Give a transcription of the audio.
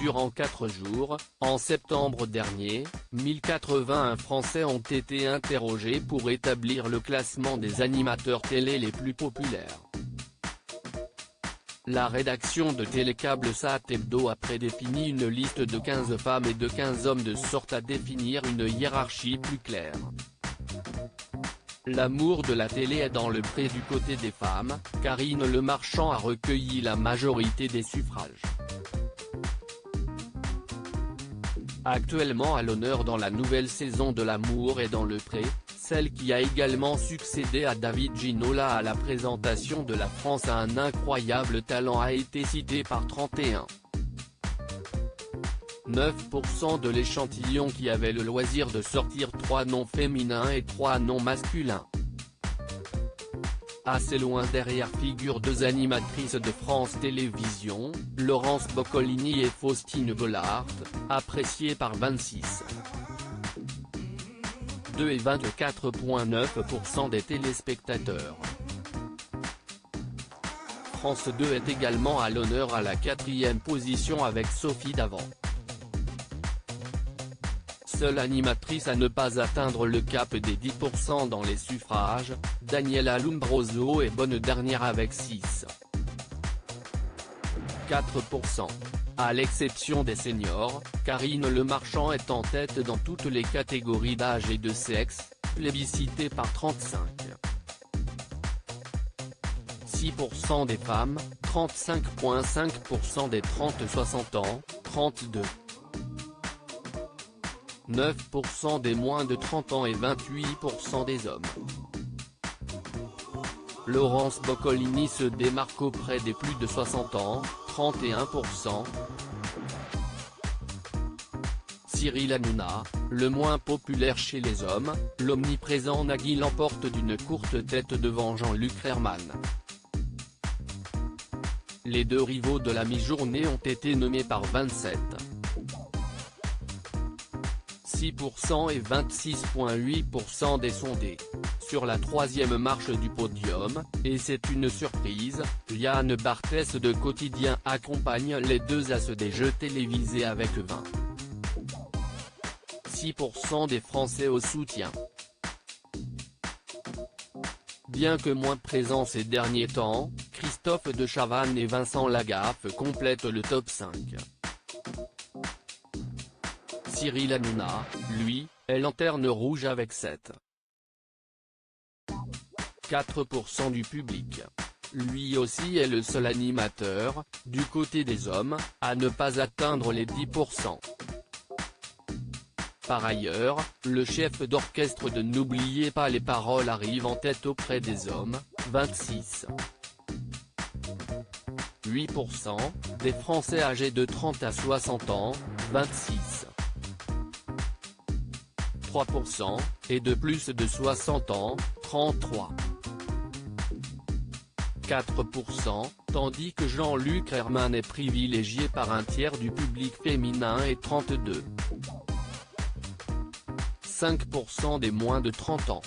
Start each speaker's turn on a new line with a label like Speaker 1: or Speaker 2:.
Speaker 1: Durant 4 jours, en septembre dernier, 1081 Français ont été interrogés pour établir le classement des animateurs télé les plus populaires. La rédaction de Télécable Sat Hebdo a prédéfini une liste de 15 femmes et de 15 hommes de sorte à définir une hiérarchie plus claire. L'amour de la télé est dans le pré du côté des femmes, Karine Le Marchand a recueilli la majorité des suffrages. Actuellement à l'honneur dans la nouvelle saison de L'amour est dans le pré, celle qui a également succédé à David Ginola à la présentation de La France a un incroyable talent a été citée par 31,9% de l'échantillon qui avait le loisir de sortir 3 noms féminins et 3 noms masculins. Assez loin derrière figurent 2 animatrices de France Télévisions, Laurence Boccolini et Faustine Bollaert, appréciées par 26,2 et 24,9% des téléspectateurs. France 2 est également à l'honneur à la 4e position avec Sophie Davant. Seule animatrice à ne pas atteindre le cap des 10% dans les suffrages, Daniela Lombroso est bonne dernière avec 6,4%. À l'exception des seniors, Karine Le Marchand est en tête dans toutes les catégories d'âge et de sexe, plébiscitée par 35,6% des femmes, 35,5% des 30-60 ans, 32,9% des moins de 30 ans et 28% des hommes. Laurence Boccolini se démarque auprès des plus de 60 ans, 31%. Cyril Hanouna, le moins populaire chez les hommes, l'omniprésent Nagui l'emporte d'une courte tête devant Jean-Luc Reichmann. Les 2 rivaux de la mi-journée ont été nommés par 27,6% et 26,8% des sondés. Sur la 3e marche du podium, et c'est une surprise, Yann Barthès de Quotidien accompagne les 2 as des jeux télévisés avec 20,6% des Français au soutien. Bien que moins présents ces derniers temps, Christophe de Chavannes et Vincent Lagaffe complètent le top 5. Cyril Hanouna, lui, est lanterne rouge avec 7,4% du public. Lui aussi est le seul animateur, du côté des hommes, à ne pas atteindre les 10%. Par ailleurs, le chef d'orchestre de N'oubliez pas les paroles arrive en tête auprès des hommes, 26,8%, des Français âgés de 30 à 60 ans, 26,3%, et de plus de 60 ans, 33,4%, tandis que Jean-Luc Reichmann est privilégié par un tiers du public féminin et 32,5% des moins de 30 ans.